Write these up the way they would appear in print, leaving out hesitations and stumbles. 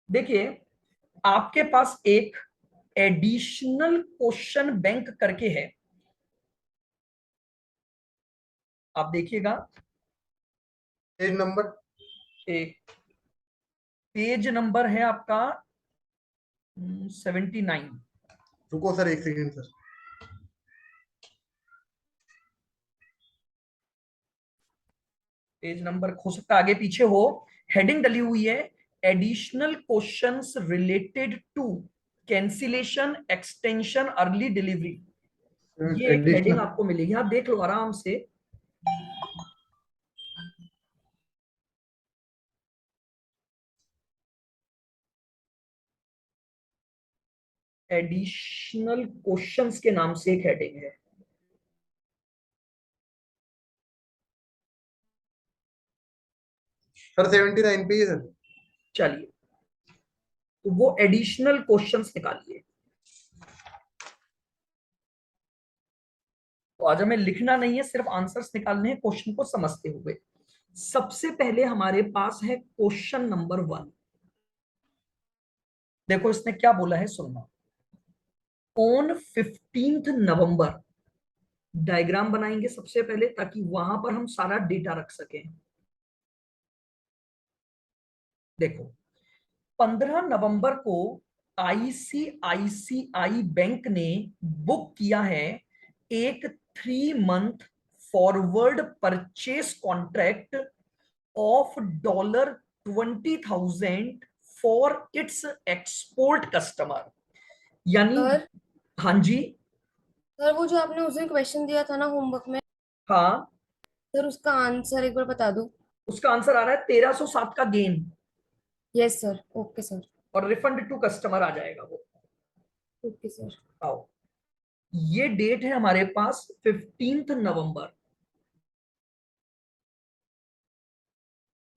देखिए, आपके पास एक एडिशनल क्वेश्चन बैंक करके है, आप देखिएगा। पेज नंबर, एक पेज नंबर है आपका 79। रुको सर, एक सेकंड सर। पेज नंबर हो सकता है आगे पीछे हो। हेडिंग डली हुई है additional questions related to cancellation extension early delivery. ये एक हेडिंग एडिशनल, आपको मिलेगी, आप देख लो आराम से। एडिशनल क्वेश्चंस के नाम से एक हेडिंग है। सर 79 पे ही है सर। चलिए, तो वो एडिशनल क्वेश्चंस निकालिए। तो आज हमें लिखना नहीं है, सिर्फ आंसर्स निकालने हैं क्वेश्चन को समझते हुए। सबसे पहले हमारे पास है क्वेश्चन नंबर 1। देखो इसने क्या बोला है, सुनना। ऑन 15 नवंबर, डायग्राम बनाएंगे सबसे पहले ताकि वहां पर हम सारा डेटा रख सकें। देखो, 15 नवंबर को आईसीआईसीआई बैंक ने बुक किया है एक 3 month forward purchase contract of $20,000 for its export customer. यानी, सर हाँ जी, सर वो जो आपने उस दिन क्वेश्चन दिया था ना होमवर्क में, हाँ, सर उसका आंसर एक बार बता दो। उसका आंसर आ रहा है 1307 का gain, yes sir, okay sir. और रिफंड टू कस्टमर आ जाएगा वो। Okay sir. आओ, ये डेट है हमारे पास 15 नवंबर।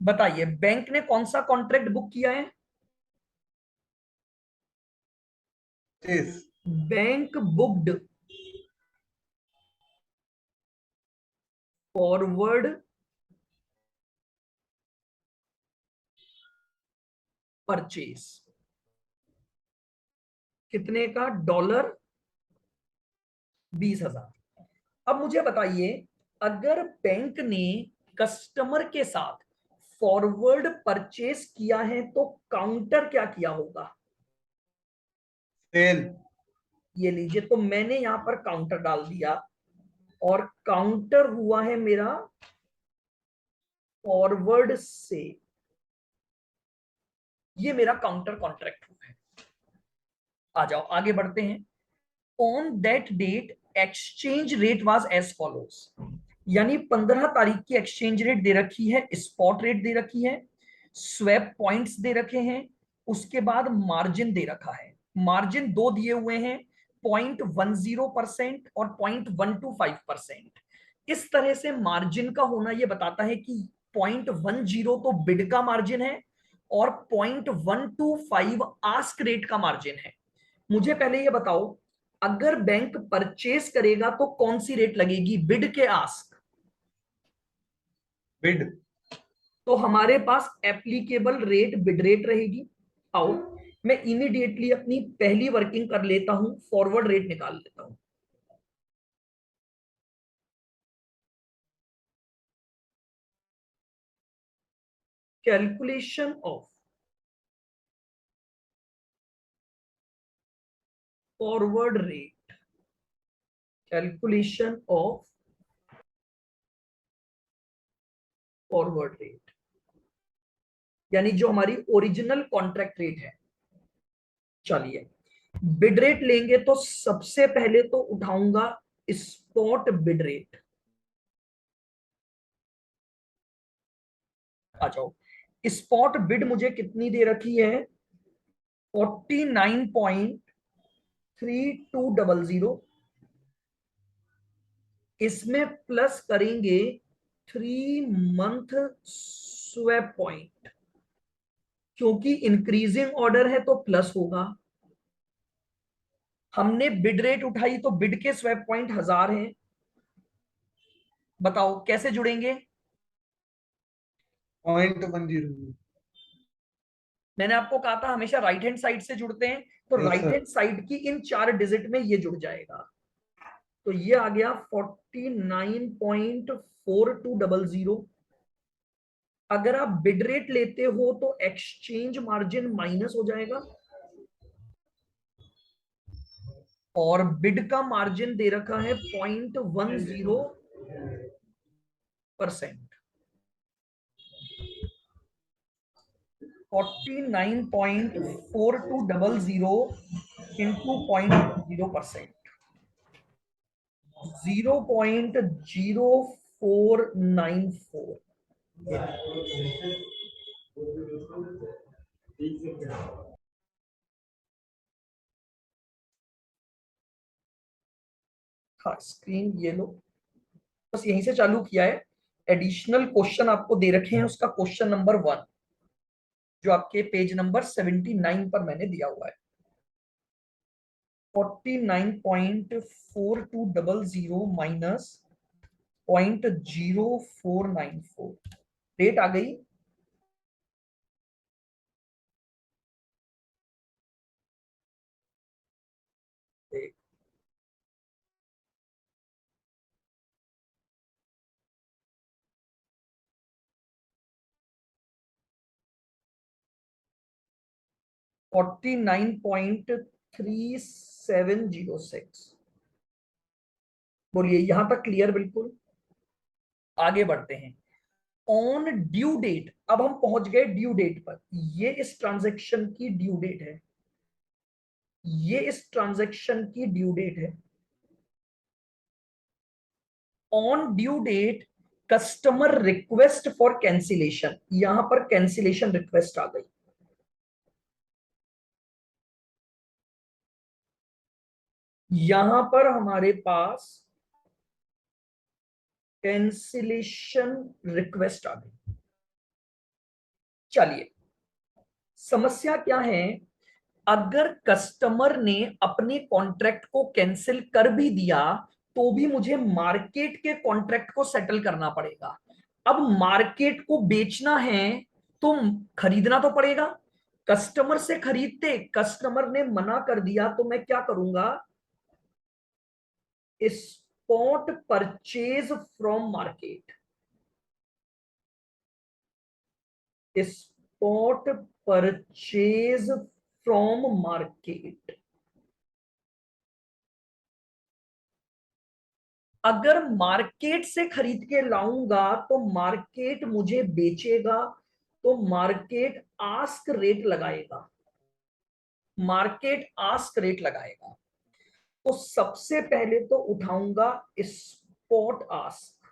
बताइए बैंक ने कौन सा कॉन्ट्रैक्ट बुक किया है? बैंक बुक्ड फॉरवर्ड परचेस, कितने का? $20,000। अब मुझे बताइए, अगर बैंक ने कस्टमर के साथ फॉरवर्ड परचेस किया है तो काउंटर क्या किया होगा? सेल। ये लीजिए, तो मैंने यहां पर काउंटर डाल दिया, और काउंटर हुआ है मेरा फॉरवर्ड से। ये मेरा काउंटर कॉन्ट्रैक्ट हुआ है। आ जाओ आगे बढ़ते हैं। On that date exchange rate was as follows. यानी 15 तारीख की एक्सचेंज रेट दे रखी है, स्पॉट रेट दे रखी है, स्वैप पॉइंट्स दे रखे हैं, उसके बाद मार्जिन दे रखा है। मार्जिन दो दिए हुए हैं, 0.10% और 0.125%। इस तरह से मार्जिन का होना यह बताता है कि 0.10 तो बिड का मार्जिन है और 0.125 आस्क रेट का मार्जिन है। मुझे पहले ये बताओ, अगर बैंक परचेस करेगा तो कौन सी रेट लगेगी, बिड के आस्क? बिड। तो हमारे पास एप्लीकेबल रेट बिड रेट रहेगी। आओ, मैं इमीडिएटली अपनी पहली वर्किंग कर लेता हूं, फॉरवर्ड रेट निकाल लेता हूं। Calculation of forward rate, calculation of forward rate, यानी जो हमारी ओरिजिनल कॉन्ट्रैक्ट रेट है। चलिए, बिड रेट लेंगे तो सबसे पहले तो उठाऊंगा स्पॉट बिड रेट। आ जाओ, स्पॉट बिड मुझे कितनी दे रखी है? 49.3200। इसमें प्लस करेंगे 3 मंथ स्वैप पॉइंट, क्योंकि इंक्रीजिंग ऑर्डर है तो प्लस होगा। हमने बिड रेट उठाई तो बिड के स्वैप पॉइंट 1000 हैं। बताओ कैसे जुड़ेंगे? 0.10। मैंने आपको कहा था हमेशा राइट हैंड साइड से जुड़ते हैं, तो Yes, right sir. Hand side की इन 4 डिजिट में ये जुड़ जाएगा। तो ये आ गया 49.4200। अगर आप बिड रेट लेते हो तो एक्सचेंज मार्जिन माइनस हो जाएगा, और बिड का मार्जिन दे रखा है 0.10%। 49.4200 into 0.10%, 0.0494। हाँ, स्क्रीन ये लो, बस यहीं से चालू किया है। एडिशनल क्वेश्चन आपको दे रखे हैं, उसका क्वेश्चन नंबर 1 जो आपके पेज नंबर 79 पर मैंने दिया हुआ है। 49.4200 माइनस 0.0494 रेट आ गई। एक 49.3706। बोलिए, यहां तक क्लियर? बिल्कुल। आगे बढ़ते हैं। ऑन ड्यू डेट, अब हम पहुंच गए ड्यू डेट पर। ये इस ट्रांजैक्शन की ड्यू डेट है, ये इस ट्रांजैक्शन की ड्यू डेट है। On due date customer request for cancellation, यहां पर कैंसिलेशन रिक्वेस्ट आ गई। यहां पर हमारे पास कैंसिलेशन रिक्वेस्ट आ गई। चलिए, समस्या क्या है? अगर कस्टमर ने अपने कॉन्ट्रैक्ट को कैंसिल कर भी दिया तो भी मुझे मार्केट के कॉन्ट्रैक्ट को सेटल करना पड़ेगा। अब मार्केट को बेचना है तो खरीदना तो पड़ेगा। कस्टमर से खरीदते, कस्टमर ने मना कर दिया तो मैं क्या करूंगा? Spot purchase from market, spot purchase from market. अगर मार्केट से खरीद के लाऊंगा तो मार्केट मुझे बेचेगा, तो मार्केट आस्क रेट लगाएगा, मार्केट आस्क रेट लगाएगा। तो सबसे पहले तो उठाऊंगा स्पॉट आस्क।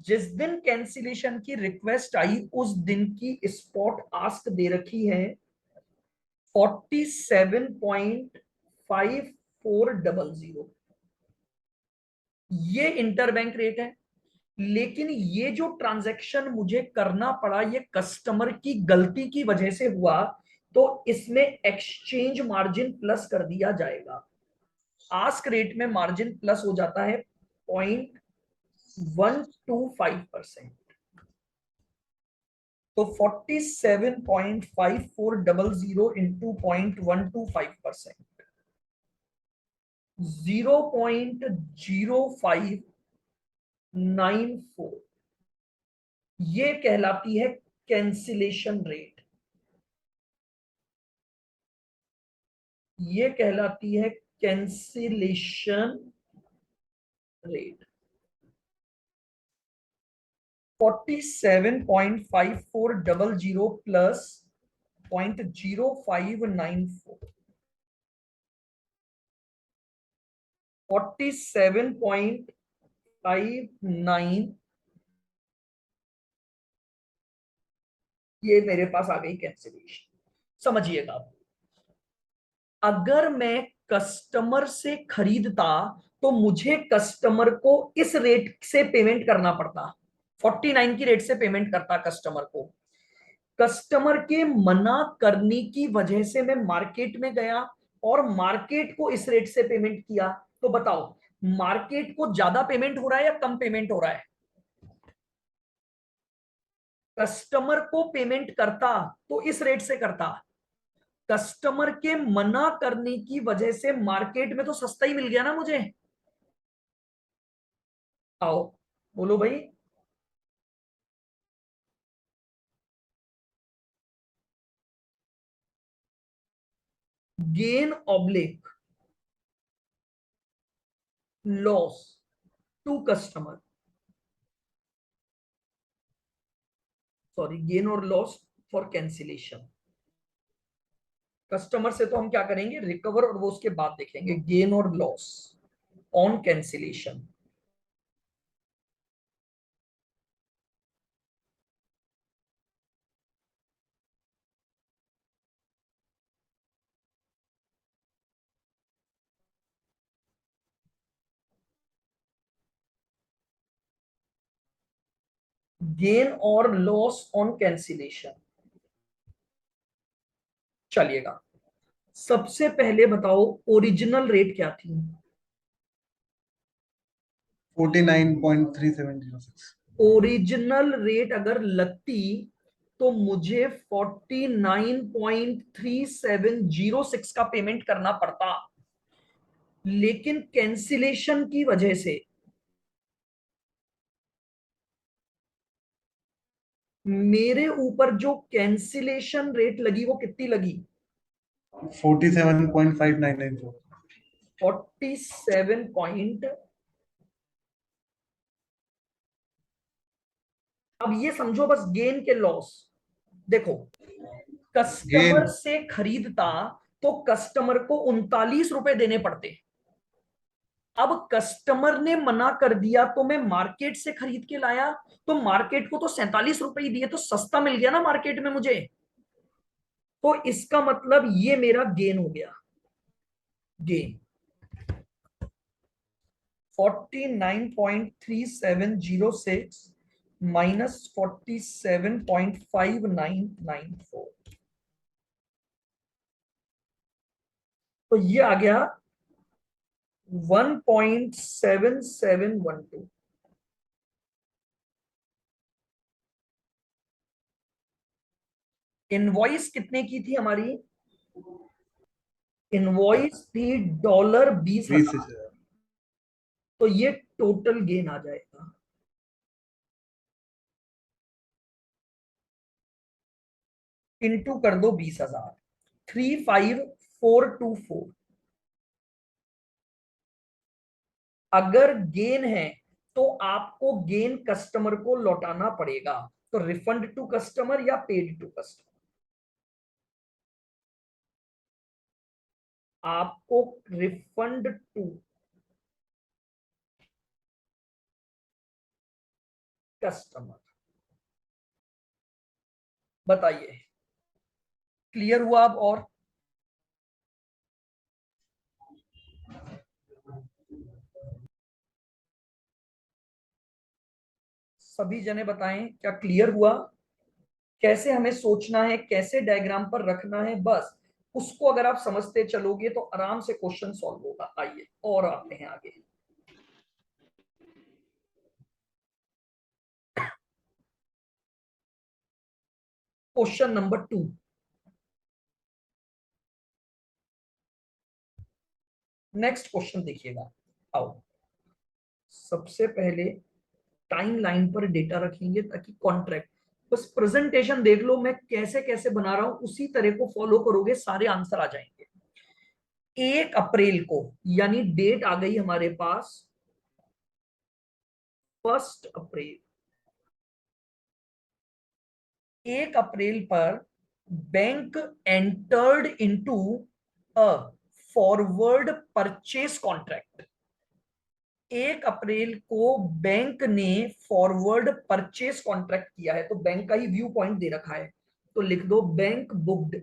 जिस दिन कैंसिलेशन की रिक्वेस्ट आई उस दिन की स्पॉट आस्क दे रखी है 47.5400। ये इंटरबैंक रेट है। लेकिन ये जो ट्रांजैक्शन मुझे करना पड़ा ये कस्टमर की गलती की वजह से हुआ, तो इसमें एक्सचेंज मार्जिन प्लस कर दिया जाएगा। आस्क रेट में मार्जिन प्लस हो जाता है 0.125%। तो 47.5400 इंटू 0.125%, 0.0594, ये कहलाती है कैंसिलेशन रेट। ये कहलाती है कैंसिलेशन रेट। 47.5400 प्लस 0.0594, 47.59, ये मेरे पास आ गई कैंसिलेशन। समझिएगा, अगर मैं कस्टमर से खरीदता तो मुझे कस्टमर को इस रेट से पेमेंट करना पड़ता, 49 की रेट से पेमेंट करता कस्टमर को। कस्टमर के मना करने की वजह से मैं मार्केट में गया और मार्केट को इस रेट से पेमेंट किया। तो बताओ, मार्केट को ज्यादा पेमेंट हो रहा है या कम पेमेंट हो रहा है? कस्टमर को पेमेंट करता तो इस रेट से करता, कस्टमर के मना करने की वजह से मार्केट में तो सस्ता ही मिल गया ना मुझे। आओ बोलो भाई। Gain oblique loss to customer, sorry gain और लॉस फॉर कैंसिलेशन। कस्टमर से तो हम क्या करेंगे, रिकवर, और वो उसके बाद देखेंगे गेन और लॉस ऑन कैंसिलेशन। गेन और लॉस ऑन कैंसिलेशन। चलिएगा, सबसे पहले बताओ ओरिजिनल रेट क्या थी। 49.3706। ओरिजिनल रेट अगर लगती तो मुझे 49.3706 का पेमेंट करना पड़ता, लेकिन कैंसिलेशन की वजह से मेरे ऊपर जो कैंसिलेशन रेट लगी वो कितनी लगी, 47.5994। 47 पॉइंट। अब ये समझो बस गेन के लॉस। देखो, कस्टमर गेन से खरीदता तो कस्टमर को 39 रुपए देने पड़ते, अब कस्टमर ने मना कर दिया तो मैं मार्केट से खरीद के लाया, तो मार्केट को तो 47 रुपए ही दिए, तो सस्ता मिल गया ना मार्केट में मुझे। तो इसका मतलब ये मेरा गेन हो गया। गेन 49.3706 माइनस 47.5994, तो ये आ गया 1.7712। इनवॉइस कितने की थी हमारी, इनवॉइस थी $20,000, 20,000। तो ये टोटल गेन आ जाएगा। इंटू कर दो 20,000, 35424। अगर गेन है तो आपको गेन कस्टमर को लौटाना पड़ेगा, तो रिफंड टू कस्टमर या पेड टू कस्टमर, आपको रिफंड टू कस्टमर। बताइए क्लियर हुआ अब? और सभी जने बताएं क्या क्लियर हुआ, कैसे हमें सोचना है, कैसे डायग्राम पर रखना है, बस उसको अगर आप समझते चलोगे तो आराम से क्वेश्चन सॉल्व होगा। आइए और आते हैं आगे। क्वेश्चन नंबर 2, नेक्स्ट क्वेश्चन देखिएगा। आओ, सबसे पहले टाइम लाइन पर डेटा रखेंगे ताकि कॉन्ट्रैक्ट, बस प्रेजेंटेशन देख लो मैं कैसे कैसे बना रहा हूं, उसी तरह को फॉलो करोगे, सारे आंसर आ जाएंगे। 1 अप्रैल को, यानी डेट आ गई हमारे पास 1 अप्रैल। 1 अप्रैल पर bank entered into a forward purchase contract. 1 अप्रैल को बैंक ने फॉरवर्ड परचेस कॉन्ट्रैक्ट किया है, तो बैंक का ही व्यू पॉइंट दे रखा है, तो लिख दो bank booked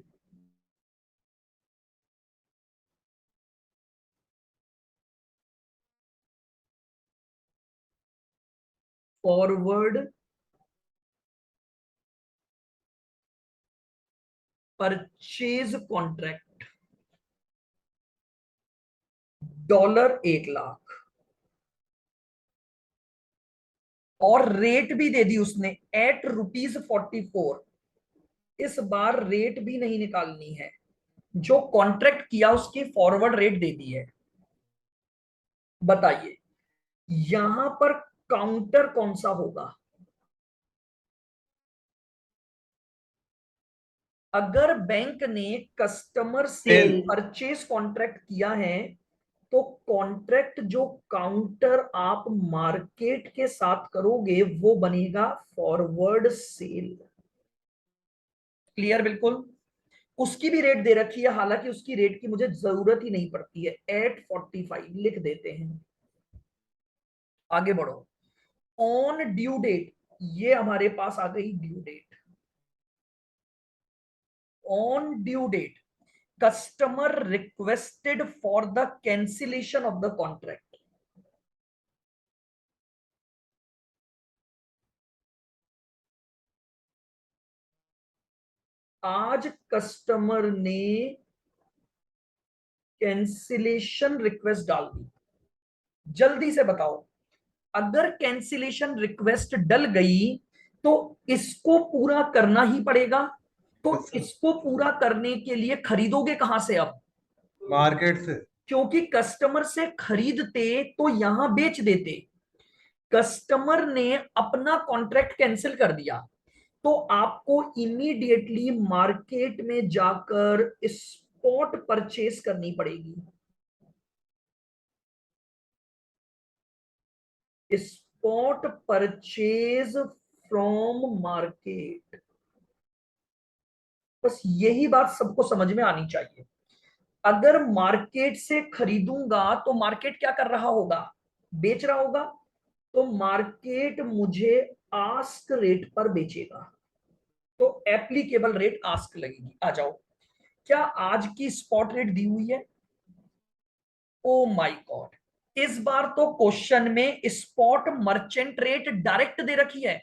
forward purchase contract $1,00,000। और रेट भी दे दी उसने एट ₹44। इस बार रेट भी नहीं निकालनी है, जो कॉन्ट्रैक्ट किया उसकी फॉरवर्ड रेट दे दी है। बताइए यहां पर काउंटर कौन सा होगा? अगर बैंक ने कस्टमर से Sale. परचेज कॉन्ट्रैक्ट किया है तो कॉन्ट्रैक्ट जो काउंटर आप मार्केट के साथ करोगे वो बनेगा फॉरवर्ड सेल। क्लियर? बिल्कुल। उसकी भी रेट दे रखी है, हालांकि उसकी रेट की मुझे जरूरत ही नहीं पड़ती है, 845 लिख देते हैं। आगे बढ़ो। ऑन ड्यू डेट, ये हमारे पास आ गई due date. On due date customer requested for the cancellation of the contract. आज कस्टमर ने कैंसिलेशन रिक्वेस्ट डाल दी। जल्दी से बताओ, अगर कैंसिलेशन रिक्वेस्ट डल गई तो इसको पूरा करना ही पड़ेगा। तो Yes, sir. इसको पूरा करने के लिए खरीदोगे कहां से अब? मार्केट से। क्योंकि कस्टमर से खरीदते तो यहां बेच देते। कस्टमर ने अपना कॉन्ट्रैक्ट कैंसिल कर दिया तो आपको इमीडिएटली मार्केट में जाकर स्पॉट परचेस करनी पड़ेगी। Spot purchase from market. बस यही बात सबको समझ में आनी चाहिए। अगर मार्केट से खरीदूंगा तो मार्केट क्या कर रहा होगा? बेच रहा होगा। तो मार्केट मुझे आस्क रेट पर बेचेगा, तो एप्लीकेबल रेट आस्क लगेगी। आ जाओ, क्या आज की स्पॉट रेट दी हुई है? ओ माय गॉड, इस बार तो क्वेश्चन में स्पॉट मर्चेंट रेट डायरेक्ट दे रखी है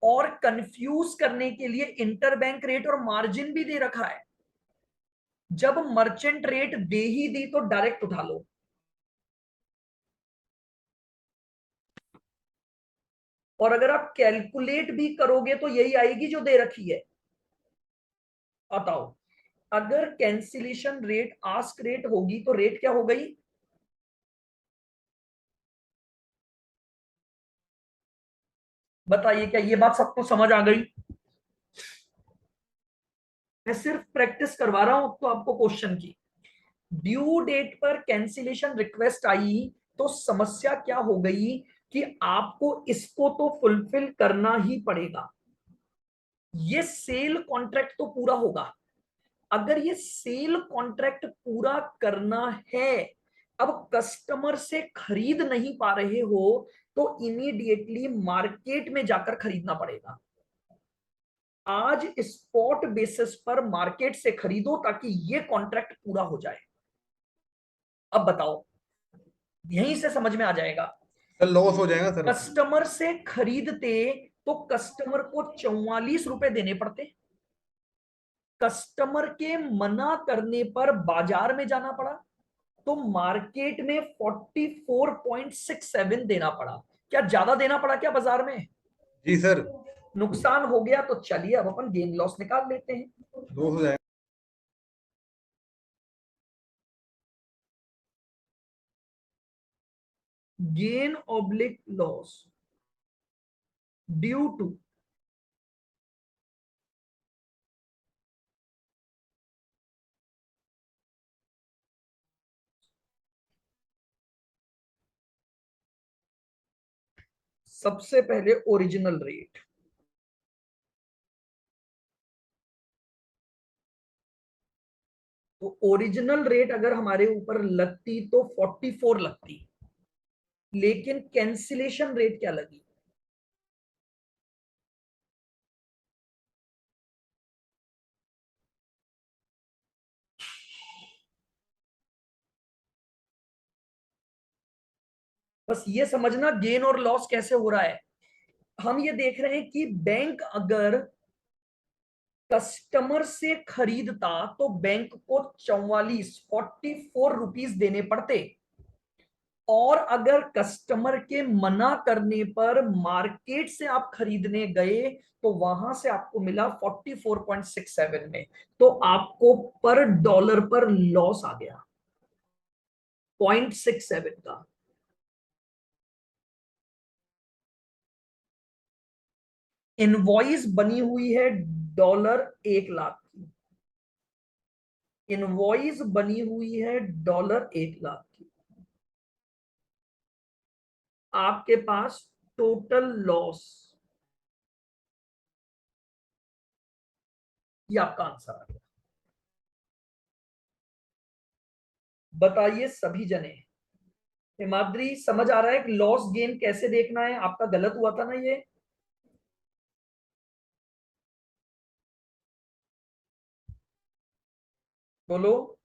और कंफ्यूज करने के लिए इंटरबैंक रेट और मार्जिन भी दे रखा है। जब मर्चेंट रेट दे ही दी तो डायरेक्ट उठा लो। और अगर आप कैलकुलेट भी करोगे तो यही आएगी जो दे रखी है। बताओ, अगर कैंसिलेशन रेट आस्क रेट होगी तो रेट क्या हो गई? बताइए क्या ये बात सबको समझ आ गई? मैं सिर्फ प्रैक्टिस करवा रहा हूं तो आपको क्वेश्चन की। ड्यू डेट पर कैंसिलेशन रिक्वेस्ट आई तो समस्या क्या हो गई कि आपको इसको तो फुलफिल करना ही पड़ेगा। ये सेल कॉन्ट्रैक्ट तो पूरा होगा। अगर ये सेल कॉन्ट्रैक्ट पूरा करना है, अब कस्टमर से खरीद नहीं पा रहे हो तो इमीडिएटली मार्केट में जाकर खरीदना पड़ेगा। आज स्पॉट बेसिस पर मार्केट से खरीदो ताकि ये कॉन्ट्रैक्ट पूरा हो जाए। अब बताओ, यहीं से समझ में आ जाएगा। सर लॉस हो जाएगा सर। कस्टमर से खरीदते तो कस्टमर को 44 रुपए देने पड़ते। कस्टमर के मना करने पर बाजार में जाना पड़ा तो मार्केट में 44.67 देना पड़ा। क्या ज्यादा देना पड़ा क्या बाजार में? जी सर। नुकसान हो गया तो चलिए अब अपन गेन लॉस निकाल लेते हैं। लॉस हो जाएगा। Gain oblique loss due to सबसे पहले ओरिजिनल रेट। तो ओरिजिनल रेट अगर हमारे ऊपर लगती तो 44 लगती, लेकिन कैंसिलेशन रेट क्या लगी? बस ये समझना गेन और लॉस कैसे हो रहा है। हम ये देख रहे हैं कि बैंक अगर कस्टमर से खरीदता तो बैंक को 44 ₹44 देने पड़ते। और अगर कस्टमर के मना करने पर मार्केट से आप खरीदने गए तो वहां से आपको मिला 44.67 में, तो आपको पर डॉलर पर लॉस आ गया 0.67 का। इनवॉइस बनी हुई है $1,00,000 की, इनवॉइस बनी हुई है $1,00,000 की। आपके पास टोटल लॉस, ये आपका आंसर आ गया। बताइए सभी जने, हिमाद्री समझ आ रहा है कि लॉस गेन कैसे देखना है? आपका गलत हुआ था ना ये? बोलो,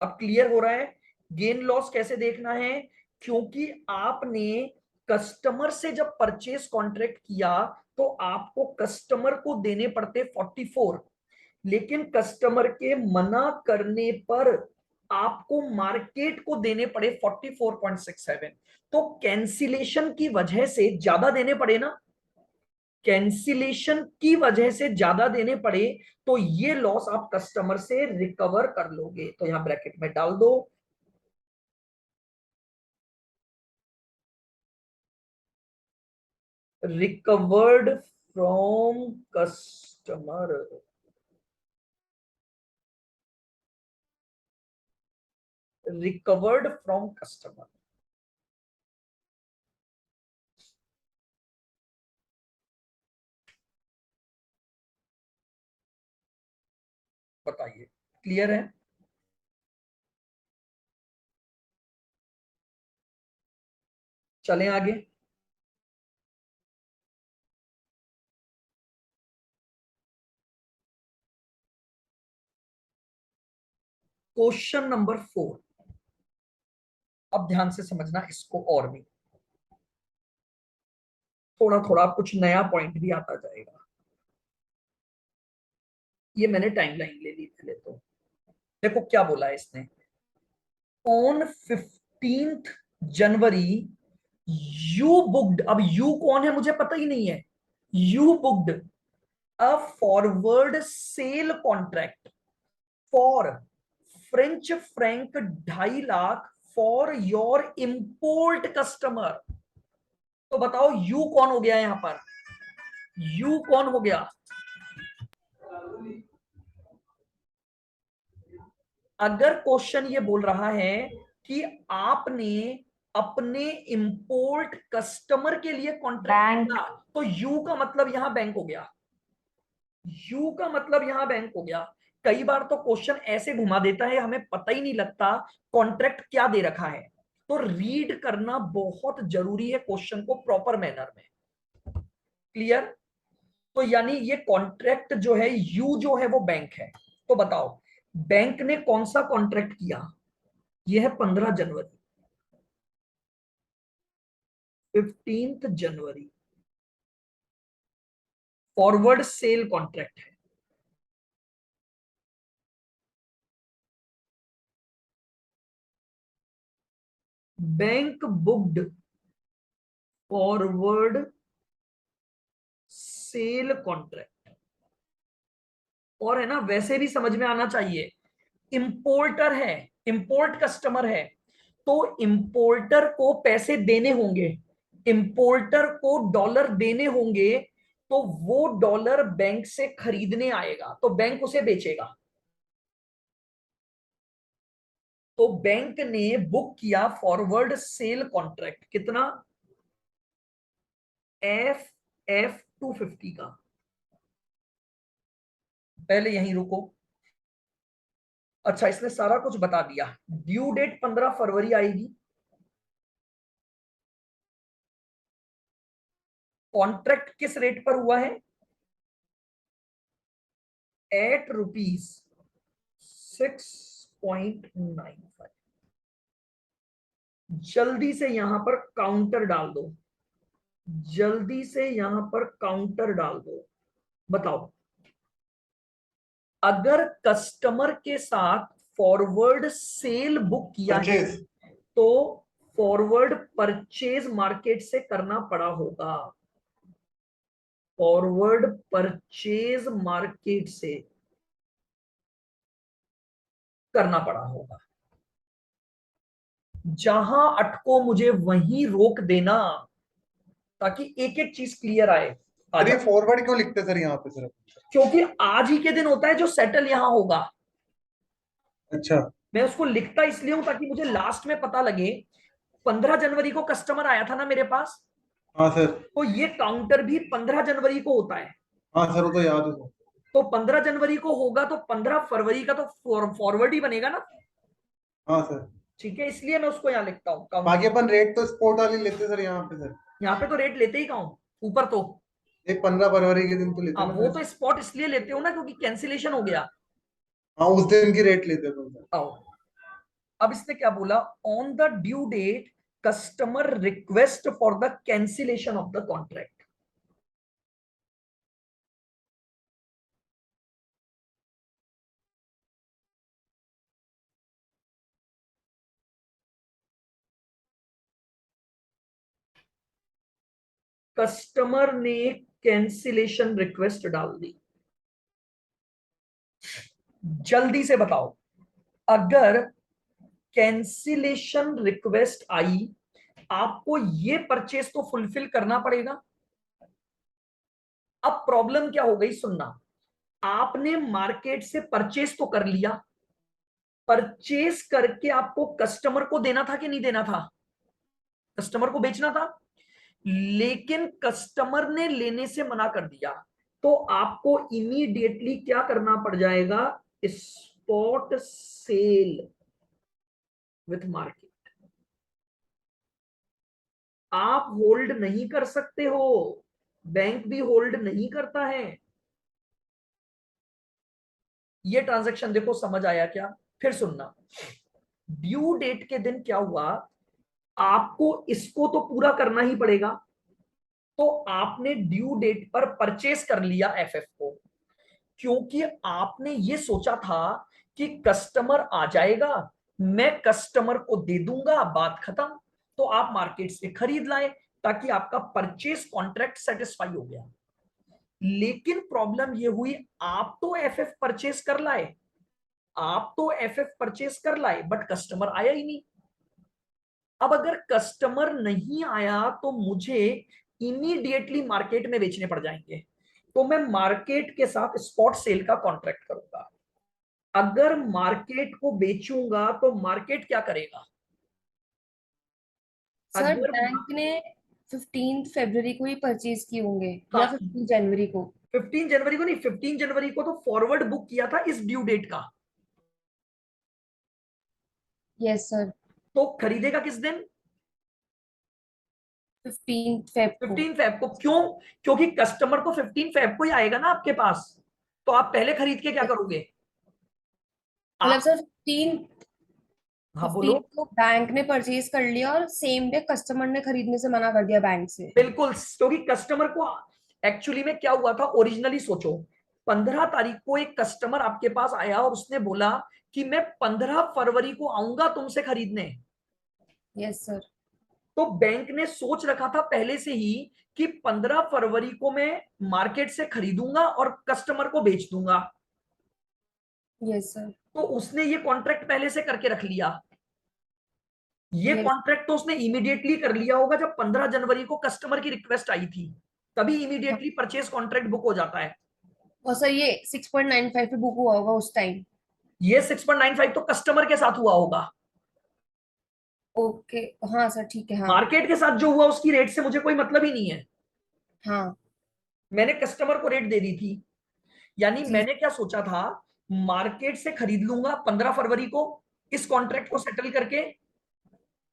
अब क्लियर हो रहा है गेन लॉस कैसे देखना है? क्योंकि आपने कस्टमर से जब परचेज कॉन्ट्रैक्ट किया तो आपको कस्टमर को देने पड़ते 44, लेकिन कस्टमर के मना करने पर आपको मार्केट को देने पड़े 44.67, तो कैंसिलेशन की वजह से ज्यादा देने पड़े ना, कैंसिलेशन की वजह से ज्यादा देने पड़े, तो ये लॉस आप कस्टमर से रिकवर कर लोगे। तो यहां ब्रैकेट में डाल दो recovered from customer, recovered from customer. बताइए क्लियर है? चलें आगे। क्वेश्चन नंबर 4, अब ध्यान से समझना इसको, और भी थोड़ा थोड़ा कुछ नया पॉइंट भी आता जाएगा। ये मैंने टाइमलाइन ले ली पहले, तो देखो क्या बोला है इसने। On 15th January you booked, अब यू कौन है मुझे पता ही नहीं है, you booked a forward sale contract for French franc 2.5 lakh for your import customer. तो बताओ यू कौन हो गया यहां पर, यू कौन हो गया? अगर क्वेश्चन ये बोल रहा है कि आपने अपने इंपोर्ट कस्टमर के लिए कॉन्ट्रैक्ट किया, तो यू का मतलब यहां बैंक हो गया, यू का मतलब यहां बैंक हो गया। कई बार तो क्वेश्चन ऐसे घुमा देता है हमें पता ही नहीं लगता कॉन्ट्रैक्ट क्या दे रखा है, तो रीड करना बहुत जरूरी है क्वेश्चन को प्रॉपर मैनर में। क्लियर? तो यानी ये कॉन्ट्रैक्ट जो है, यू जो है वो बैंक है। तो बताओ बैंक ने कौन सा कॉन्ट्रैक्ट किया? ये है 15 जनवरी, 15 जनवरी, फॉरवर्ड सेल कॉन्ट्रैक्ट है। Bank booked forward sale contract, और है ना वैसे भी समझ में आना चाहिए, इंपोर्टर है, इंपोर्ट कस्टमर है, तो इंपोर्टर को पैसे देने होंगे, इंपोर्टर को डॉलर देने होंगे, तो वो डॉलर बैंक से खरीदने आएगा तो बैंक उसे बेचेगा। तो बैंक ने बुक किया फॉरवर्ड सेल कॉन्ट्रैक्ट, कितना? FF 250 का। पहले यहीं रुको। अच्छा इसने सारा कुछ बता दिया। ड्यू डेट 15 फरवरी आएगी। कॉन्ट्रैक्ट किस रेट पर हुआ है? एट ₹6.95। जल्दी से यहां पर काउंटर डाल दो, जल्दी से यहां पर काउंटर डाल दो। बताओ अगर कस्टमर के साथ फॉरवर्ड सेल बुक किया है, परचेज तो फॉरवर्ड परचेज मार्केट से करना पड़ा होगा, फॉरवर्ड परचेज मार्केट से करना पड़ा होगा। जहां अटको मुझे वहीं रोक देना, ताकि एक एक चीज क्लियर आए। सर ये आजा, फॉरवर्ड क्यों लिखते हैं सर यहाँ पे सर? क्योंकि आज ही के दिन होता है जो सेटल यहां होगा। अच्छा। मैं उसको लिखता इसलिए हूं ताकि मुझे लास्ट में पता लगे 15 जनवरी को कस्टमर आया था ना मेरे पास, हाँ सर। तो ये काउंटर भी 15 जनवरी को होता है। हाँ सर वो तो याद है सर। तो 15 जनवरी को होगा तो 15 फरवरी का तो फॉरवर्ड ही बनेगा ना। हाँ सर। ठीक है, इसलिए मैं उसको यहाँ लिखता हूँ काउंटर। बाकी अपन रेट तो स्पॉट वाली लेते हैं सर यहाँ पे सर। यहाँ पे तो रेट लेते ही कहाँ ऊपर तो। एक 15 फरवरी के दिन तो लेते हैं अब ना वो सर। तो स्पॉट इसलिए लेते हो ना क्योंकि कैंसिलेशन हो गया। हाँ उस दिन की रेट लेते हैं तो सर। आओ, अब इसने क्या बोला, on the due date customer request for the cancellation of the contract. Customer ने कैंसिलेशन रिक्वेस्ट डाल दी। जल्दी से बताओ, अगर कैंसिलेशन रिक्वेस्ट आई, आपको ये परचेस तो फुलफिल करना पड़ेगा। अब प्रॉब्लम क्या हो गई सुनना, आपने मार्केट से परचेस तो कर लिया, परचेस करके आपको कस्टमर को देना था कि नहीं देना था, कस्टमर को बेचना था, लेकिन कस्टमर ने लेने से मना कर दिया, तो आपको इमीडिएटली क्या करना पड़ जाएगा, स्पॉट सेल विथ मार्केट। आप होल्ड नहीं कर सकते हो, बैंक भी होल्ड नहीं करता है। ये ट्रांजैक्शन देखो, समझ आया क्या? फिर सुनना, ड्यू डेट के दिन क्या हुआ, आपको इसको तो पूरा करना ही पड़ेगा। तो आपने ड्यू डेट पर परचेस कर लिया एफएफ को, क्योंकि आपने ये सोचा था कि कस्टमर आ जाएगा, मैं कस्टमर को दे दूंगा, बात खत्म। तो आप मार्केट से खरीद लाए ताकि आपका परचेस कॉन्ट्रैक्ट सेटिस्फाई हो गया। लेकिन प्रॉब्लम ये हुई, आप तो एफएफ परचेस कर लाए, आप तो एफएफ परचेस कर लाए, बट कस्टमर आया ही नहीं। अब अगर कस्टमर नहीं आया तो मुझे इमीडिएटली मार्केट में बेचने पड़ जाएंगे, तो मैं मार्केट के साथ स्पॉट सेल का कॉन्ट्रैक्ट करूंगा। अगर मार्केट को बेचूंगा तो मार्केट क्या करेगा, सर अगर बैंक ने 15 फरवरी को ही परचेज किए होंगे या हाँ 15 जनवरी को। 15 जनवरी को नहीं, 15 जनवरी को तो फॉरवर्ड बुक किया था इस ड्यू डेट का, यस सर। तो खरीदेगा किस दिन, 15 फेब को। 15 फेब को। क्यों? क्योंकि कस्टमर तो 15 फेब को ही आएगा ना आपके पास, तो आप पहले खरीद के क्या करोगे मतलब आप। सर 15 हाँ बोलो। 15 को बैंक ने परचेज कर लिया और सेम डे कस्टमर ने खरीदने से मना कर दिया बैंक से। बिल्कुल, क्योंकि कस्टमर को एक्चुअली में क्या हुआ था, ओरिजिनली सोचो, 15 तारीख को एक कस्टमर आपके पास आया और उसने बोला कि मैं 15 फरवरी को आऊंगा तुमसे खरीदने। Yes sir. तो बैंक ने सोच रखा था पहले से ही कि 15 फरवरी को मैं मार्केट से खरीदूंगा और कस्टमर को बेच दूंगा। Yes sir. तो उसने ये कॉन्ट्रैक्ट पहले से करके रख लिया। ये यस। कॉन्ट्रैक्ट तो उसने इमीडिएटली कर लिया होगा जब 15 जनवरी को कस्टमर की रिक्वेस्ट आई थी, तभी इमीडिएटली परचेज कॉन्ट्रैक्ट बुक हो जाता है। और सर ये 6.95 पे बुक हुआ होगा उस टाइम। ये 6.95 तो कस्टमर के साथ हुआ होगा, ओके। हाँ सर ठीक है हाँ। मार्केट के साथ जो हुआ उसकी रेट से मुझे कोई मतलब ही नहीं है। हाँ मैंने कस्टमर को रेट दे दी थी, यानी जी। मैंने क्या सोचा था, मार्केट से खरीद लूंगा 15 फरवरी को इस कॉन्ट्रैक्ट को सेटल करके,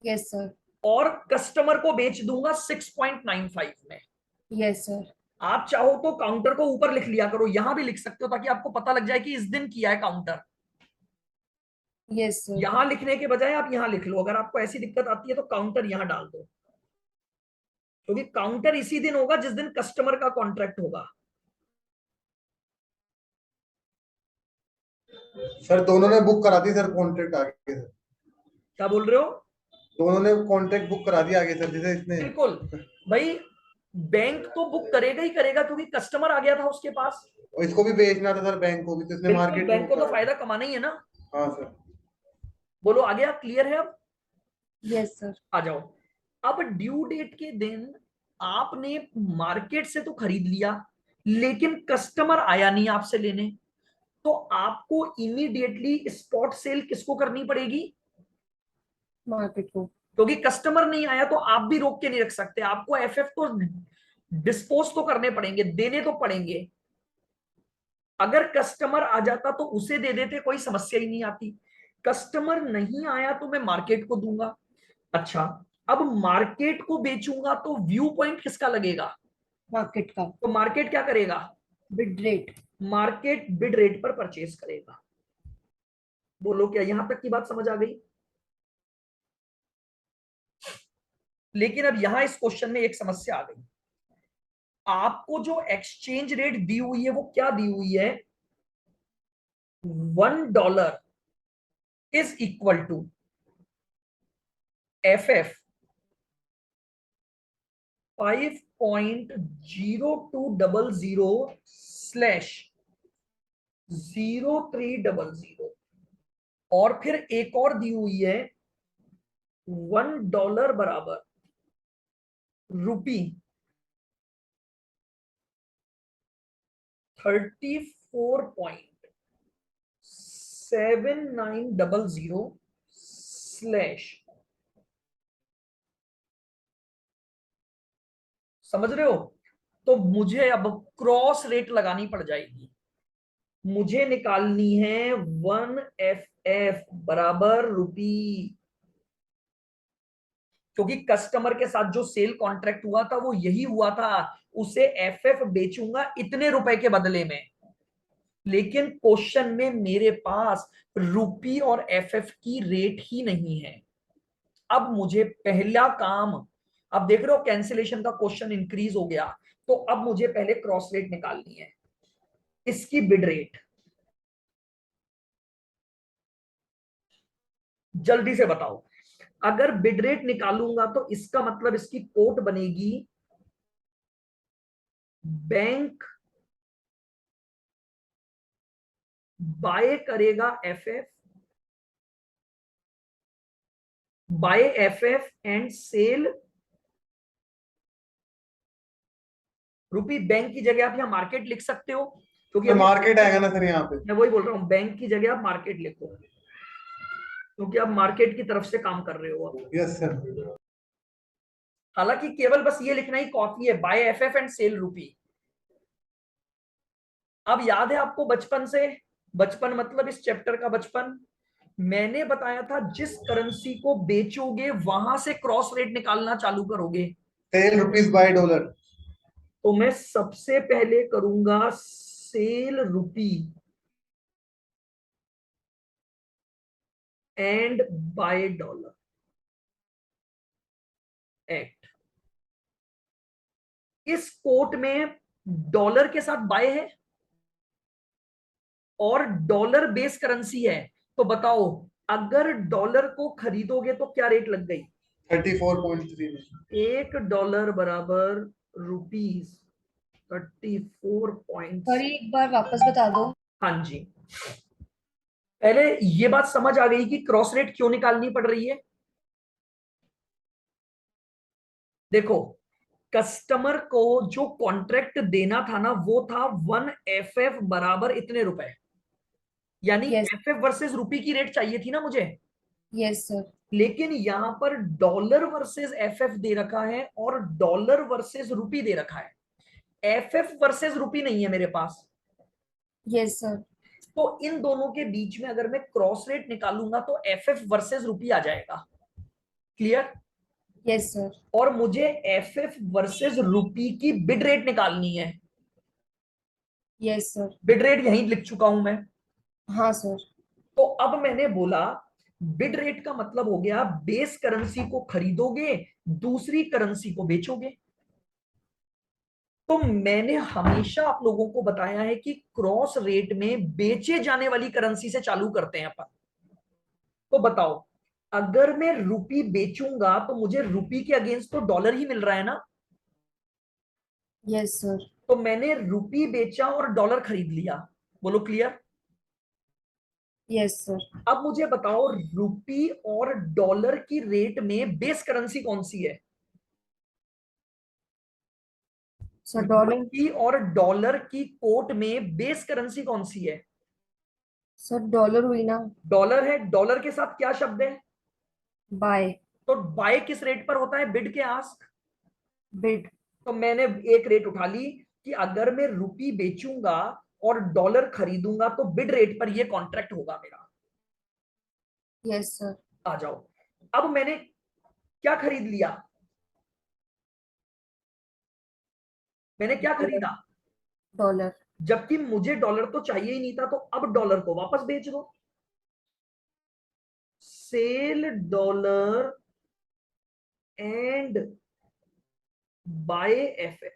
यस सर। और कस्टमर को बेच दूंगा 6.95 में। Yes sir. आप चाहो तो काउंटर को ऊपर लिख लिया करो, यहां भी लिख सकते हो ताकि आपको पता लग जाए कि इस दिन किया है काउंटर। Yes sir. यहां लिखने के बजाय आप यहां लिख लो, अगर आपको ऐसी दिक्कत आती है तो काउंटर यहां डाल दो, क्योंकि काउंटर इसी दिन होगा जिस दिन कस्टमर का कॉन्ट्रैक्ट होगा। सर दोनों ने बुक करा दी सर कॉन्ट्रैक्ट आगे सर। क्या बोल रहे हो? दोनों ने कॉन्ट्रैक्ट बुक करा दिया आगे सर, जैसे इसने। बिल्कुल भाई, बैंक तो बुक करेगा ही करेगा क्योंकि कस्टमर आ गया था उसके पास। और इसको भी बेचना था सर बैंक को भी, तो इसने बिल्कुल, मार्केट में बैंक बुक को तो करा फायदा दिया। कमाना ही है ना। हाँ सर। बोलो आ गया, क्लियर है अब? Yes sir. आ जाओ। अब ड्यू डेट के दिन आपने मार्केट से तो खरीद लिया, लेकिन कस्टमर आया नहीं आपसे लेने, तो आपको इमीडिएटली स्पॉट सेल किसको करनी पड़ेगी? मार्केट को। क्योंकि कस्टमर नहीं आया तो आप भी रोक के नहीं रख सकते, आपको एफएफ तो डिस्पोज तो करने पड़ेंगे, देने तो पड़ेंगे। अगर कस्टमर आ जाता तो उसे दे देते, कोई समस्या ही नहीं आती। कस्टमर नहीं आया तो मैं मार्केट को दूंगा। अच्छा, अब मार्केट को बेचूंगा तो व्यू पॉइंट किसका लगेगा? मार्केट का। तो मार्केट क्या करेगा? Bid rate. Market bid rate पर परचेज करेगा। बोलो क्या यहां तक की बात समझ आ गई? लेकिन अब यहां इस क्वेश्चन में एक समस्या आ गई। आपको जो एक्सचेंज रेट दी हुई है वो क्या दी हुई है? $1 इज इक्वल टू FF 5.0200/0300 और फिर एक और दी हुई है $1 बराबर रुपी 34.7900 समझ रहे हो? तो मुझे अब क्रॉस रेट लगानी पड़ जाएगी। मुझे निकालनी है 1FF बराबर रुपी, क्योंकि कस्टमर के साथ जो सेल कॉन्ट्रैक्ट हुआ था वो यही हुआ था, उसे FF बेचूंगा इतने रुपए के बदले में। लेकिन क्वेश्चन में मेरे पास रुपी और FF की रेट ही नहीं है। अब मुझे पहला काम, अब देख रहे हो कैंसिलेशन का क्वेश्चन इंक्रीज हो गया, तो अब मुझे पहले क्रॉस रेट निकालनी है, इसकी बिड रेट। जल्दी से बताओ, अगर बिड रेट निकालूंगा तो इसका मतलब इसकी कोट बनेगी बैंक बाय करेगा FF, buy FF and sell rupee. Bank की जगह आप यहां मार्केट लिख सकते हो, क्योंकि तो अभी मार्केट आएगा ना सर यहाँ पे। मैं वही बोल रहा हूं, बैंक की जगह आप मार्केट लिखो, क्योंकि आप मार्केट की तरफ से काम कर रहे हो अब। Yes sir. हालांकि केवल बस ये लिखना ही काफी है, बाय FF एंड सेल रुपी। अब याद है आपको बचपन से, बचपन मतलब इस चैप्टर का बचपन, मैंने बताया था जिस करेंसी को बेचोगे वहां से क्रॉस रेट निकालना चालू करोगे। Sell rupees buy dollar. तो मैं सबसे पहले करूंगा sell rupee and buy dollar act. इस कोट में डॉलर के साथ बाय है और डॉलर बेस करेंसी है, तो बताओ अगर डॉलर को खरीदोगे तो क्या रेट लग गई? 34.3। $1 बराबर रुपीज 34 सर एक बार वापस बता दो। हाँ जी, पहले ये बात समझ आ गई कि क्रॉस रेट क्यों निकालनी पड़ रही है। देखो, कस्टमर को जो कॉन्ट्रैक्ट देना था ना वो था 1FF बराबर इतने रुपए, यानी यस। FF वर्सेस रुपी की रेट चाहिए थी ना मुझे। Yes sir. लेकिन यहां पर डॉलर वर्सेस FF दे रखा है और डॉलर वर्सेस रुपी दे रखा है, FF वर्सेस रुपी नहीं है मेरे पास। Yes sir. तो इन दोनों के बीच में अगर मैं क्रॉस रेट निकालूंगा तो FF वर्सेस रुपी आ जाएगा। क्लियर? Yes sir. और मुझे FF वर्सेस रुपी की बिड रेट निकालनी है। Yes sir. बिड रेट यहीं लिख चुका हूं मैं। हाँ सर। तो अब मैंने बोला बिड रेट का मतलब हो गया बेस करेंसी को खरीदोगे, दूसरी करेंसी को बेचोगे। तो मैंने हमेशा आप लोगों को बताया है कि क्रॉस रेट में बेचे जाने वाली करेंसी से चालू करते हैं अपन। तो बताओ अगर मैं रुपी बेचूंगा तो मुझे रुपी के अगेंस्ट तो डॉलर ही मिल रहा है ना, यस सर। तो मैंने रुपी बेचा और डॉलर खरीद लिया। बोलो क्लियर। Yes sir. अब मुझे बताओ रुपी और डॉलर की रेट में बेस करेंसी कौन सी है? Sir dollar. रुपी और डॉलर की कोट में बेस करेंसी कौन सी है? सर डॉलर हुई ना। डॉलर है। डॉलर के साथ क्या शब्द है? बाय। तो बाय किस रेट पर होता है? बिड के आस्क। बिड। तो मैंने एक रेट उठा ली कि अगर मैं रुपी बेचूंगा और डॉलर खरीदूंगा तो बिड रेट पर यह कॉन्ट्रैक्ट होगा मेरा। Yes sir. आ जाओ। अब मैंने क्या खरीद लिया? मैंने क्या डॉलर। खरीदा? डॉलर। जबकि मुझे डॉलर तो चाहिए ही नहीं था, तो अब डॉलर को वापस बेच दो। Sell dollar and buy FF.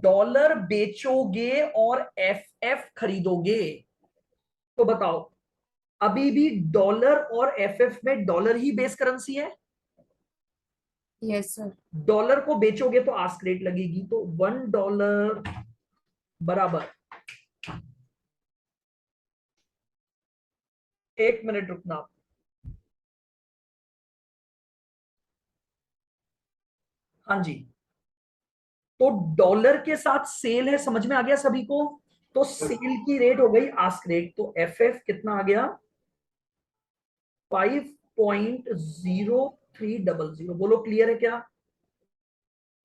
Dollar बेचोगे और एफएफ खरीदोगे, तो बताओ अभी भी डॉलर और एफएफ में डॉलर ही बेस करेंसी है। Yes sir. डॉलर को बेचोगे तो आस्क रेट लगेगी, तो $1 बराबर, एक मिनट रुकना। हाँ जी। तो डॉलर के साथ सेल है, समझ में आ गया सभी को? तो सेल की रेट हो गई आस्क रेट, तो एफएफ कितना आ गया? 5.0300। बोलो क्लियर है क्या?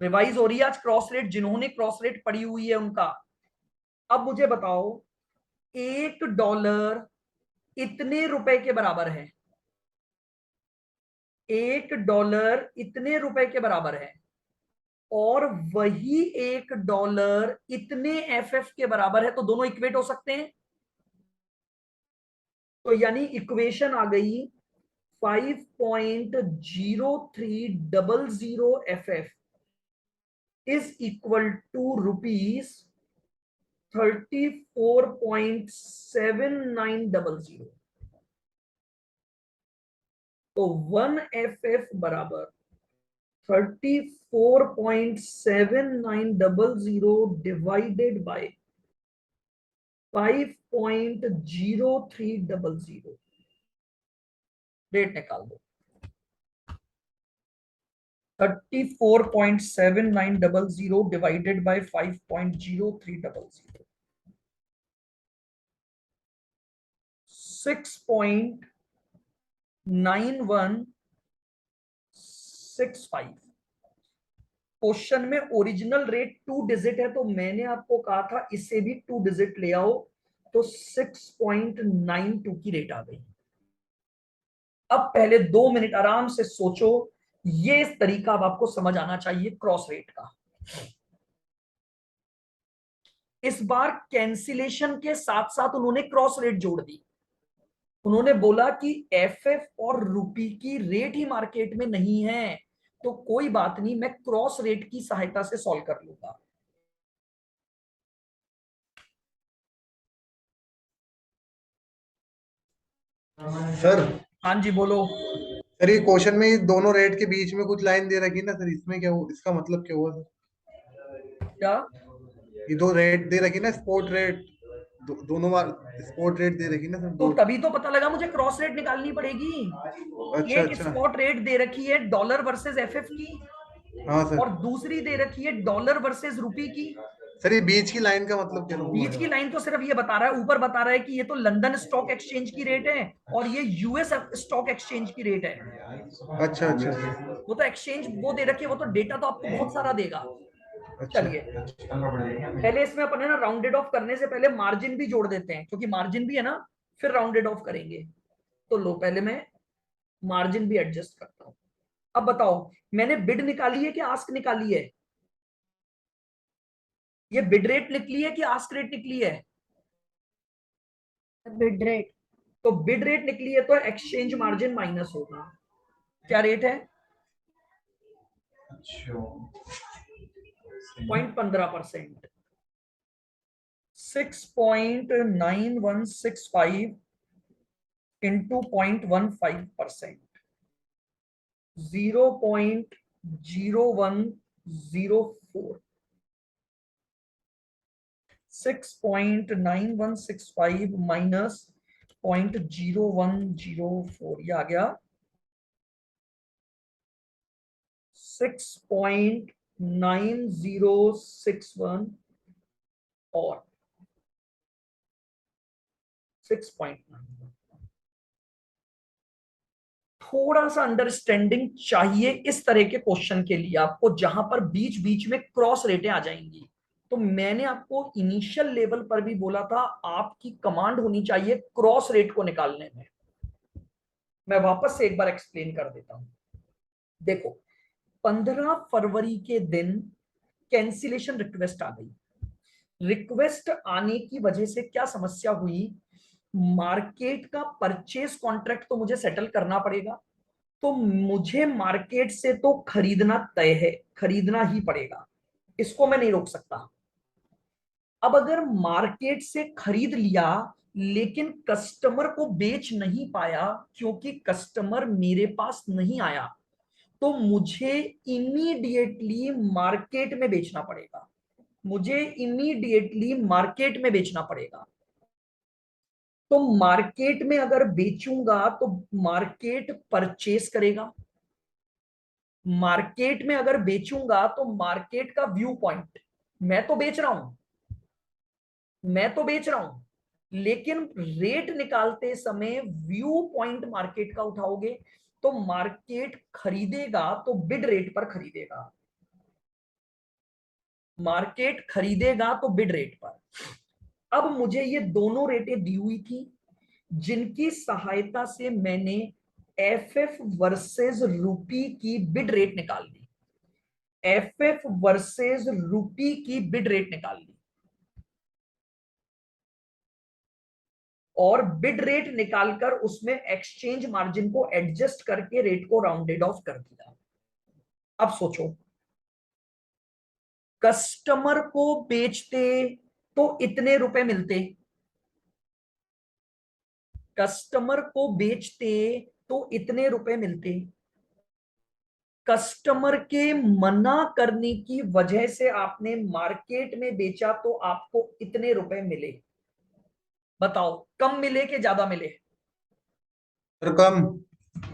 रिवाइज हो रही है आज क्रॉस रेट, जिन्होंने क्रॉस रेट पढ़ी हुई है उनका। अब मुझे बताओ $1 इतने रुपए के बराबर है। $1 इतने रुपए के बराबर है, और वही $1 इतने एफएफ के बराबर है, तो दोनों इक्वेट हो सकते हैं। तो यानी इक्वेशन आ गई 5.0300 FF is equal to rupees 34.7900। तो 1 एफएफ बराबर 34.7900 डिवाइडेड बाय 5.0300। रेट निकाल दो। 34.7900 डिवाइडेड बाय 5.0300, 6.9165। क्वेश्चन में ओरिजिनल रेट 2 डिजिट है, तो मैंने आपको कहा था इससे भी 2 डिजिट ले आओ, तो 6.92 की रेट आ गई। अब पहले 2 मिनट आराम से सोचो, ये इस तरीका अब आपको समझ आना चाहिए क्रॉस रेट का। इस बार कैंसिलेशन के साथ साथ उन्होंने क्रॉस रेट जोड़ दी। उन्होंने बोला कि एफएफ और रुपी की रेट ही मार्केट में नहीं है, तो कोई बात नहीं, मैं क्रॉस रेट की सहायता से सॉल्व कर लूंगा। सर हाँ जी बोलो। सर ये क्वेश्चन में ये दोनों रेट के बीच में कुछ लाइन दे रखी है ना सर, इसमें क्या हो, इसका मतलब क्या हुआ सर? क्या? ये दो रेट दे रखी ना, स्पॉट रेट, दोनों बार स्पॉट रेट दे रखी ना सर, तो दो। तभी तो पता लगा मुझे क्रॉस रेट निकालनी पड़ेगी। अच्छा एक अच्छा। स्पॉट रेट दे रखी है डॉलर वर्सेस एफएफ की, हाँ और सर। दूसरी दे रखी है डॉलर वर्सेस रुपी की। सर ये बीच की लाइन का मतलब क्या हुआ बीच की सर? लाइन तो सिर्फ ये बता रहा है, ऊपर बता रहा है कि ये तो लंदन स्टॉक एक्सचेंज की रेट है और ये यूएस स्टॉक एक्सचेंज की रेट है। अच्छा अच्छा वो तो एक्सचेंज वो दे रखी है, वो तो डेटा तो आपको बहुत सारा देगा। अच्छा। चलिए पहले इसमें अपन है ना राउंडेड ऑफ करने से पहले मार्जिन भी जोड़ देते हैं, क्योंकि मार्जिन भी है ना, फिर राउंडेड ऑफ करेंगे। तो लो पहले मैं मार्जिन भी एडजस्ट करता हूं। अब बताओ मैंने बिड निकाली है कि आस्क निकाली है? ये बिड रेट निकली है कि आस्क रेट निकली है? Bid rate. तो बिड रेट निकली है तो एक्सचेंज मार्जिन माइनस होगा। क्या रेट है? 0.15%। 6.9165 इंटू 0.15%, 0.0104, 6.9165 माइनस 0.0104, ये आ गया 6.9061 और 6.91। थोड़ा सा अंडरस्टैंडिंग चाहिए इस तरह के क्वेश्चन के लिए आपको, जहां पर बीच बीच में क्रॉस रेटें आ जाएंगी। तो मैंने आपको इनिशियल लेवल पर भी बोला था आपकी कमांड होनी चाहिए क्रॉस रेट को निकालने में। मैं वापस से एक बार एक्सप्लेन कर देता हूं। देखो, 15 फरवरी के दिन कैंसिलेशन रिक्वेस्ट आ गई। रिक्वेस्ट आने की वजह से क्या समस्या हुई, मार्केट का परचेज कॉन्ट्रैक्ट तो मुझे सेटल करना पड़ेगा, तो मुझे मार्केट से तो खरीदना तय है, खरीदना ही पड़ेगा, इसको मैं नहीं रोक सकता। अब अगर मार्केट से खरीद लिया लेकिन कस्टमर को बेच नहीं पाया क्योंकि कस्टमर मेरे पास नहीं आया, तो मुझे इमीडिएटली मार्केट में बेचना पड़ेगा, मुझे इमीडिएटली मार्केट में बेचना पड़ेगा। तो मार्केट में अगर बेचूंगा तो मार्केट परचेस करेगा, मार्केट में अगर बेचूंगा तो मार्केट का व्यू पॉइंट, मैं तो बेच रहा हूं, मैं तो बेच रहा हूं, लेकिन रेट निकालते समय व्यू पॉइंट मार्केट का उठाओगे तो मार्केट खरीदेगा तो बिड रेट पर खरीदेगा, मार्केट खरीदेगा तो बिड रेट पर। अब मुझे ये दोनों रेटें दी हुई थी जिनकी सहायता से मैंने एफएफ वर्सेस रूपी की बिड रेट निकाल ली, एफएफ वर्सेस रूपी की बिड रेट निकाल ली, और बिड रेट निकालकर उसमें एक्सचेंज मार्जिन को एडजस्ट करके रेट को राउंडेड ऑफ कर दिया। अब सोचो, कस्टमर को बेचते तो इतने रुपए मिलते, कस्टमर को बेचते तो इतने रुपए मिलते, कस्टमर के मना करने की वजह से आपने मार्केट में बेचा तो आपको इतने रुपए मिले। बताओ, कम मिले कि ज्यादा मिले? कम।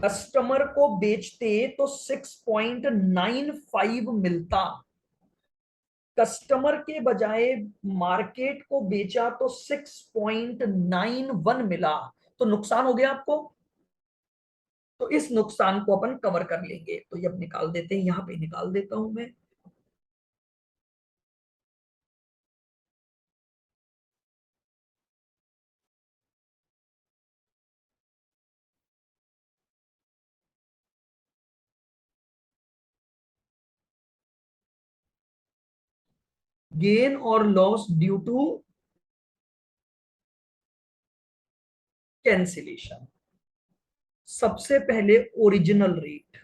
कस्टमर को बेचते तो 6.95 मिलता, कस्टमर के बजाय मार्केट को बेचा तो 6.91 मिला, तो नुकसान हो गया आपको। तो इस नुकसान को अपन कवर कर लेंगे, तो ये अब निकाल देते हैं, यहां पे निकाल देता हूं मैं। गेन और लॉस ड्यू टू कैंसिलेशन। सबसे पहले ओरिजिनल रेट,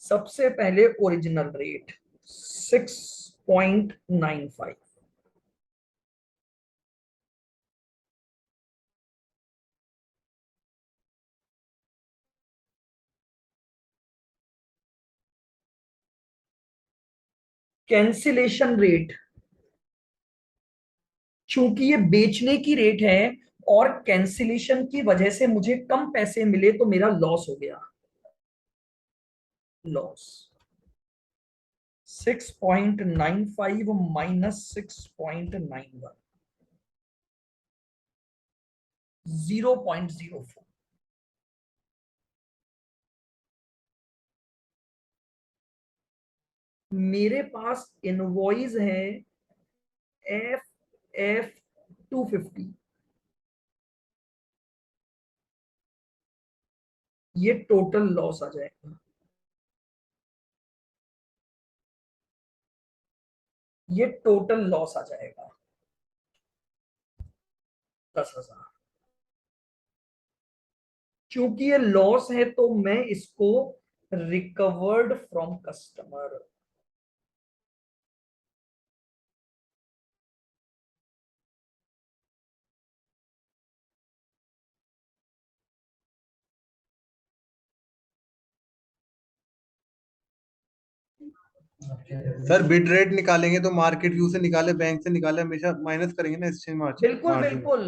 सबसे पहले ओरिजिनल रेट 6.95, कैंसिलेशन रेट, चूंकि ये बेचने की रेट है और कैंसिलेशन की वजह से मुझे कम पैसे मिले तो मेरा लॉस हो गया, लॉस 6.95 माइनस 6.91, 0.04। मेरे पास इनवॉइस है एफ 250, ये टोटल लॉस आ जाएगा, ये टोटल लॉस आ जाएगा 10,000। क्योंकि ये लॉस है तो मैं इसको recovered from customer, sir bid rate निकालेंगे तो मार्केट व्यू से निकाले, बैंक से निकाले, हमेशा माइनस करेंगे ना एक्सचेंज मार्जिन। बिल्कुल बिल्कुल,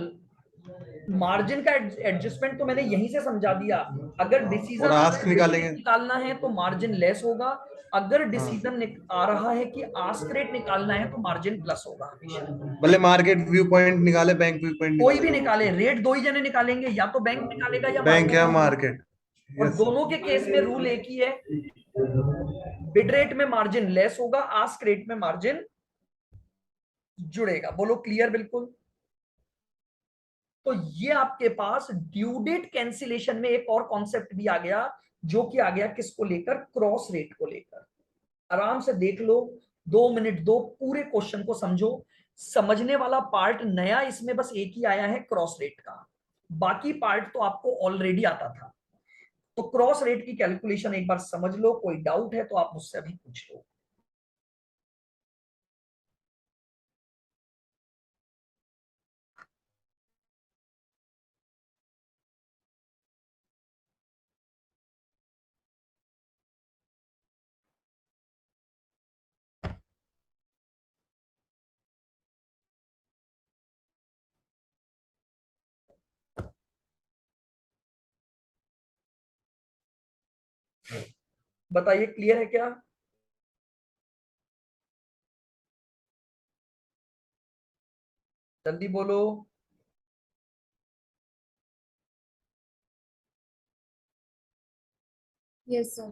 मार्जिन का एडजस्टमेंट तो मैंने यहीं से समझा दिया। अगर डिसीजन और आ आस्क रहा है निकालेंगे। निकालना है तो मार्जिन लेस होगा, अगर हाँ, डिसीजन आ रहा है कि आस्क रेट निकालना है तो मार्जिन प्लस होगा हमेशा। भले मार्केट व्यू पॉइंट निकाले, बैंक व्यू पॉइंट कोई भी निकाले, दोनों निकाले, से। रेट दो ही जने निकालेंगे, या तो बैंक निकालेगा या बैंक मार्केट या निकालेगा। मार्केट। और यस। दोनों के केस में रूल एक ही है, बिड रेट में मार्जिन लेस होगा, आस्क रेट में मार्जिन जुड़ेगा। बोलो क्लियर बिल्कुल। तो ये आपके पास ड्यू डेट कैंसिलेशन में एक और कॉन्सेप्ट भी आ गया, जो कि आ गया किसको लेकर, क्रॉस रेट को लेकर। आराम से देख लो, 2 मिनट दो, पूरे क्वेश्चन को समझो। समझने वाला पार्ट नया इसमें बस एक ही आया है, क्रॉस रेट का। बाकी पार्ट तो आपको ऑलरेडी आता था। तो क्रॉस रेट की कैलकुलेशन एक बार समझ लो, कोई डाउट है तो आप मुझसे अभी पूछ लो। बताइए क्लियर है क्या? जल्दी बोलो। Yes sir.